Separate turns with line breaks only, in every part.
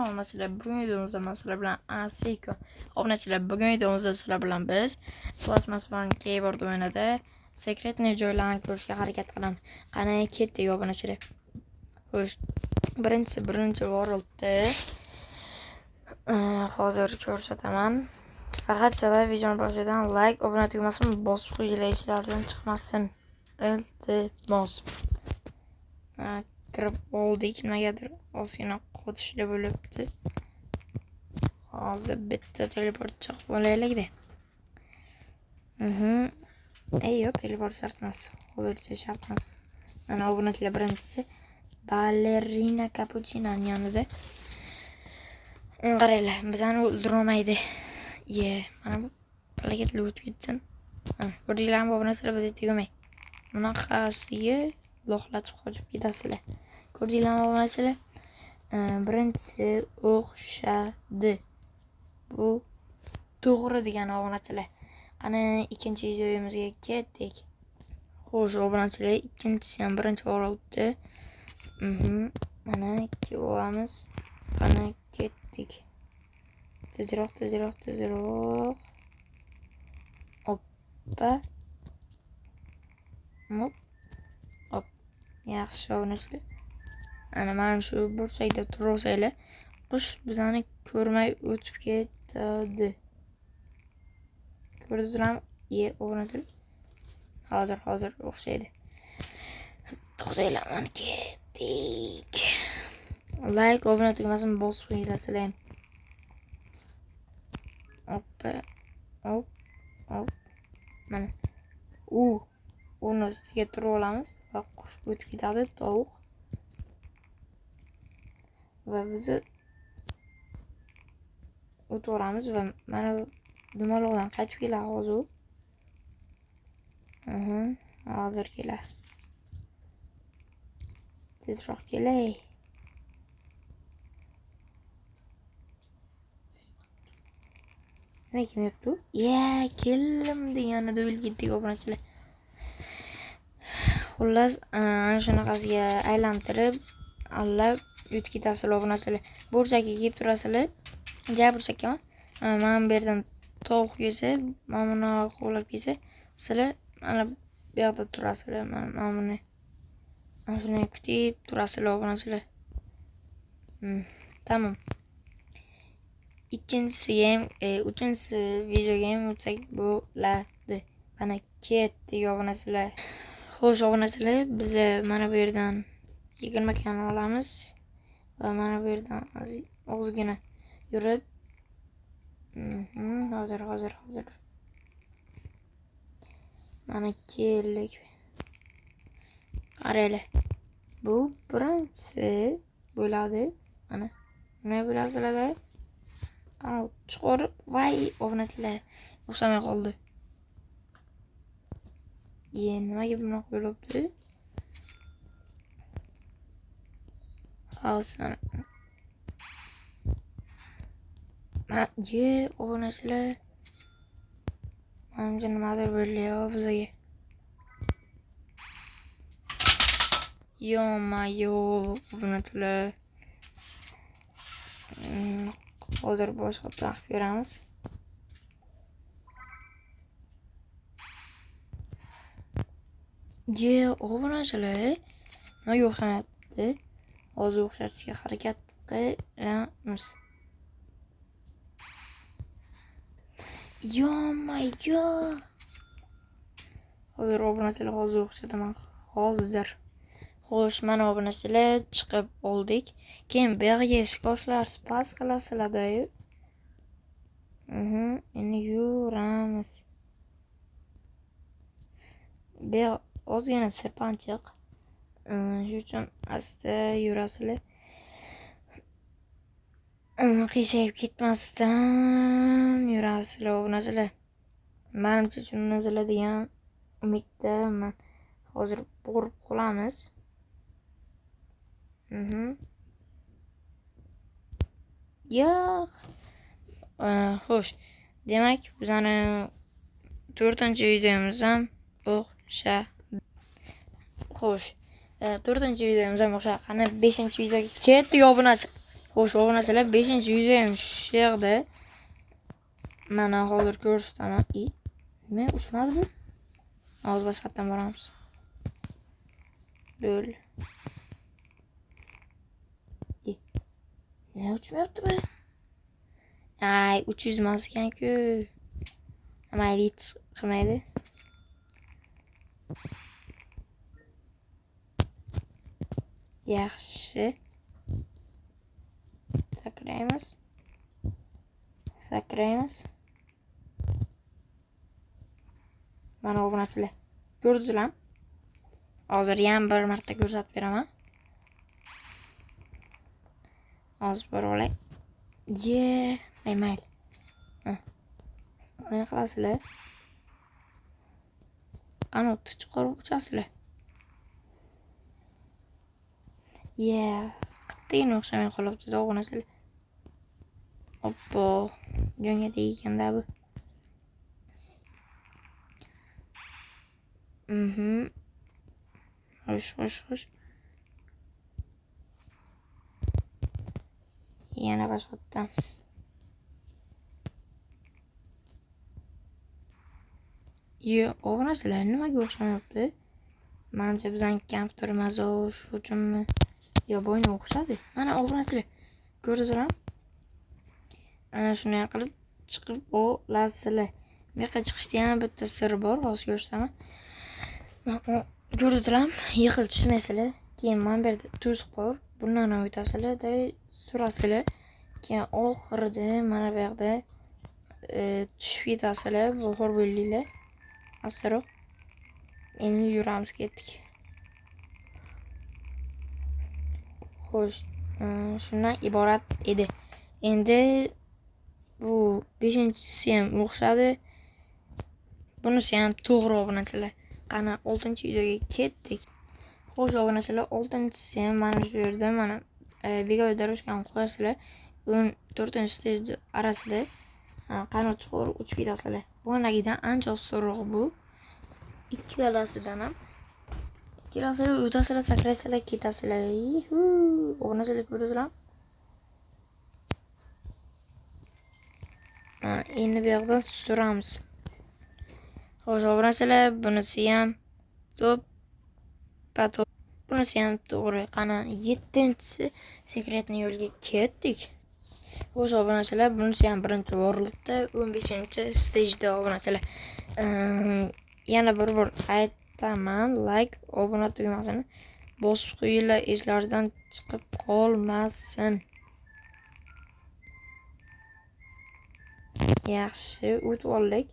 Obunachilar, bugun videomizda men sizlar bilan obunachilar, bugun videomizda sizlar bilan biz Plasmas keyboard o'yinida sekretniy joylarni ko'rishga harakat qilamiz. Qani ketdik obunachilar. Xo'sh, birinchi worldda hozir ko'rsataman. Faqat sizlar videoni boshidan like, obuna tugmasini bosib qo'yinglardan chiqmasin. Iltimos. Kirib oldik, nimagadir ozgina qotishli bo'libdi. Hozir bitta teleport chiqib olaylik-da. Yo'q, teleport shart emas. Hozircha shart emas. Mana obunachilar birinchisi Ballerina Cappuccino'ning yonida. Qaranglar, bizani o'ldirolmaydi. Mana bu harakatli o'tib ketsin. Ko'rdinglarmi obunachilar, biz tegmay. Bunaqasiga loqlatib qochib ketasizlar. Ko'rdinglarmi obunachilar? Birinchisi o'xshadi. Bu to'g'ri degan obunachilar. Qani ikkinchi videomizga ketdik. Xo'sh, obunachilar, ikkinchisi ham birinchi o'rinda. Mana ikki olamiz. Qani ketdik. Tezroq. Hoppa. Hop. Yaxshi obunachilar. Ana mana shu bursakda turasizlar. Qush bizani ko'rmay o'tib ketadi. Ko'rdingizmi? Obunachilar. Hozir o'xshaydi. To'xtanglar, mana ketdik. Like, obuna tugmasini bosib qo'yinglar. Hop. Mana. Uni ustiga turib olamiz va qush o'tib ketadi, tovuq. Va biz o'tib va mana dumaloqdan qaytib keladi hozir. Hozir keladi. Tezroq kelay. Nima kim yapti? Keldim deganida o'lib ketdik obunachilar. Xullas, ana shunaqasiga aylantirib, allab o'tib ketasizlar obunachilar. Burchakka kelib turasizlar. Burchakka emas. Mana bu yerdan tovuq yesa, mana buni qo'lab yesa, sizlar mana bu yoqda turasizlar. Mana buni. Mana shuni kutib turasizlar obunachilar. Tamam. Uchinchisi videoga ham o'tsak bo'ladi. Mana ketdik obunachilar. Xo'sh obunachilar, biz mana bu yerdan 20 kan olamiz va mana bu yerdan ozgina yurib hozir mana keldik. Qaranglar. Bu birinchisi bo'ladi. Mana nima bilasizlar? Chiqarib, voy obunachilar, o'xshamay qoldi. Nimaga bunaqa bo'libdi? Hozir obunachilar. Menimcha nimadir bo'lyapti bizga. Yo-mayo, obunachilar. Hozir boshqa taqib ko'ramiz. Obunachilar, nima o'xshamayapti? Hozir o'xshatishga harakat qilamiz. Yo-mayo. Hozir obunachilar, o'xshataman. Hozir. Xo'sh, mana obunachilar, chiqib oldik. Keyin bu yerga skoshlar spas qilasizlar-da. Endi yuramiz. Bu ozgina sirpanchiq. Shu uchun asta yurasizlar. Qiyshayib ketmasdan yurasizlar obunachilar. Menimcha shuni nazarlaydigan umiddaman. Hozir borib qolamiz. Yo'q. Xo'sh. Demak, bizani 4-chi videomiz ham o'xshadi. Xo'sh. 4-chi videomiz ham o'xshadi. Qani 5-chi videoga ketdik obunachilar. Xo'sh, obunachilar 5-videoyim shu yerda. Mana hozir ko'rsataman. Nima uchmadi bu? Hozir boshqatdan boramiz. Böyle. Ne uçmayapti bu? Ay, 300 emas ekan-ku. Mayli, hech qilmaydi. Yaxshi. Sakraymiz. Mana obunachilar. Ko'rdingizlar? Hozir ham bir marta ko'rsatib beraman. Hozir bir olay. Mayli. Nima qilasizlar? Ana chiqarib uchasizlar. Qittigina o'xshamay qolibdi obunachilar. Oppo, jonga tegganda bu. Xo'sh. Yana boshqatdan. Obunachilar nimaga o'xshamayapti? Menimcha bizning kompyuterimiz shu uchunmi? Boyni o'xshadi. Mana obunachilar. Ko'rdingizlar? Ana shunday qilib chiqib olasizlar. Bu yerga chiqishda ham bitta sir bor, hozir ko'rsataman. Ko'rdingizlar? Yiqilib tushmaysizlar. Keyin mana bu yerda tuz bor. Bundan o'tasizlar, surasizlar. Keyin oxirida mana bu yerda tushib ketasizlar, buxor bo'linglar. Astroq. Endi yuramiz, ketdik. Xo'sh, shundan iborat edi. Endi bu 5-inchisi ham o'xshadi. Bunisi ham to'g'ri obunachilar. Qani 6-videoga ketdik. Xo'sh, obunachilar, 6-inchisi ham mana shu yerda mana bego'y darajoga qo'yasizlar. 14-stage arasida qanot chiqarib uchib ketasizlar. Bunagidan ancha osonroq bu. Ikkalasidan ham. Ikkalasini o'tasizlar, sakraysizlar, ketasizlar. Obunachilar ko'rdingizlar? Endi bu yoqdan suramiz. Xo'sh, obunachilar, bunisi ham to'p. Bunisi ham to'g'ri. Qani 7-inchisi sekretni yo'lga ketdik. Xo'sh, obunachilar, bunisi ham birinchi o'rinda, 15-stejda obunachilar. Yana bir aytaman, like, obuna tugmasini bosib qo'yinglar, eslardan chiqib qolmasin. Yaxshi, o'tib oldik.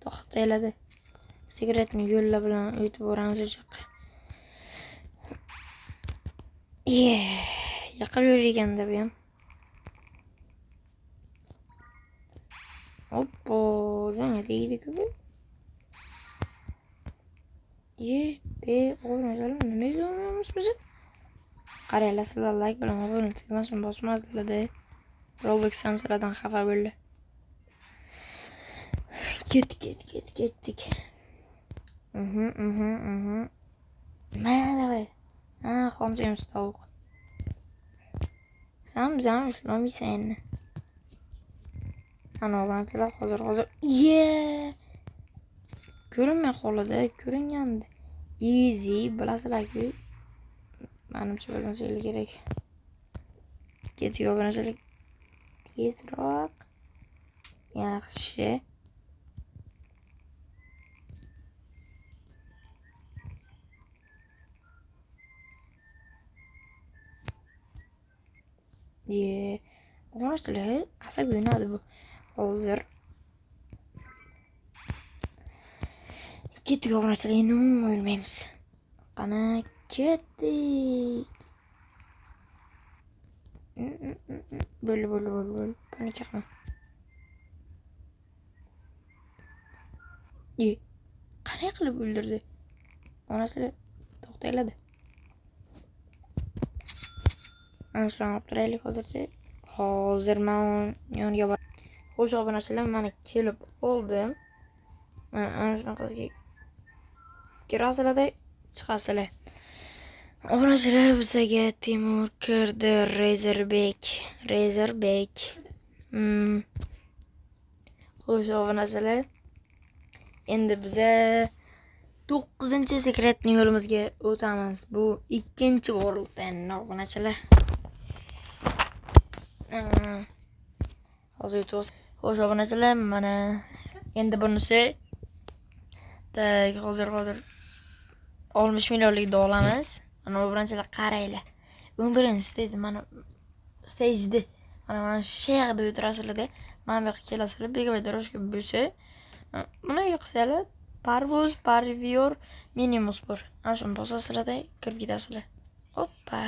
To'xtayladi. Sigaretni yo'llar bilan o'tib boramiz o'sha yoqqa. Yiqilib yurganda bu ham. Oppo, jonga tegdi-ku bu. Obunachilar, nima yozamiz biz? Qaranglar, sizlar like bilan obuna tugmasini bosmaysizlar-da. Roblox ham sizlardan xafa bo'ldi. Ketdik. Mana davay. Xomsemiz tovuq. Sen bizdan ushlamaysan endi. Ana obunachilar, hozir. Ko'rinmay qoladi, ko'ringandi. Easy, bilasizlar-ku. Menimcha bilmasanglar kerak. Ketdik obunachilar. Tezroq. Yaxshi. Obunachilar, asab yo'nadi bu. Hozir ketdik obunachilar, endi o'lmaymiz. Qani ketdik. Bo'ldi. Panika qilma. Qanday qilib o'ldirdi? Onasilar to'xtayladi. Ana shuni olib turaylik hozircha. Hozir men yoniga bor. Xo'sh, obunachilar, mana kelib oldim. Mana ana shunaqasiga kirasizlar-da, chiqasizlar. Obunachilar bizga Timur kirdi, Razorbek. Xo'sh, obunachilar. Endi biza 9-sekretni yo'limizga o'tamiz. Bu ikkinchi World'dan obunachilar. Hozir o'tamiz. Xo'sh, obunachilar, mana endi bunisi hozir 60 millionlik olamiz. Mana obunachilar qaranglar. 11-stage mana stage'da mana shu yerda o'tirasizlar-da. Mana bu yerga kelasizlar, bego'y doroshka bo'lsa, buni yiqsanglar, parvoz, parviyor, minimus bor. Ana shuni bosasizlar-da, kirib ketasizlar. Hoppa.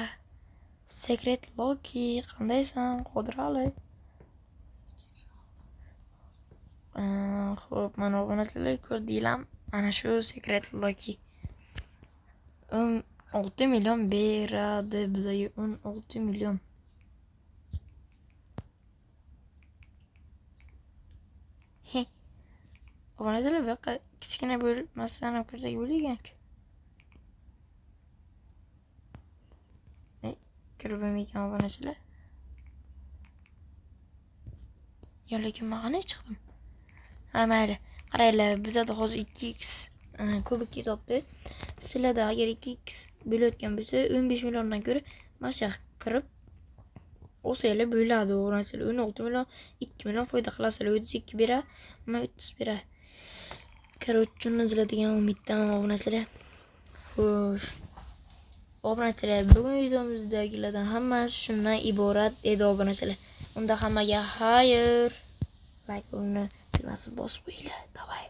Secret Loki, qandaysan, Qodirali? Xo'p, mana obunachilar ko'rdinglar. Ana shu Secret Loki. 16 million beradi bizga, 16 million. Obunachilar, bu yoqqa kichkina bo'lmasdan ham kirsak bo'lagan-ku. Kirib bo'lmaykan obunachilar. Yo, lekin men qanday chiqdim? Ha, mayli. Qaranglar, bizda hozir 2x kubikka topdi. Sizlarda agar 2x bo'layotgan bo'lsa, 15 milliondan ko'ra mana shu yoqqa kirib olsanglar bo'ladi. Obunachilar 16 million, 2 million foyda qilasizlar. 32 bera, mana 30 bera. Короче, uziladigan umiddaman obunachilar. Xo'sh. Obunachilar, bugun videomizdagilardan hammasi shundan iborat edi obunachilar. Unda hammaga xayr. Like uni bosib qo'yinglar. Davay.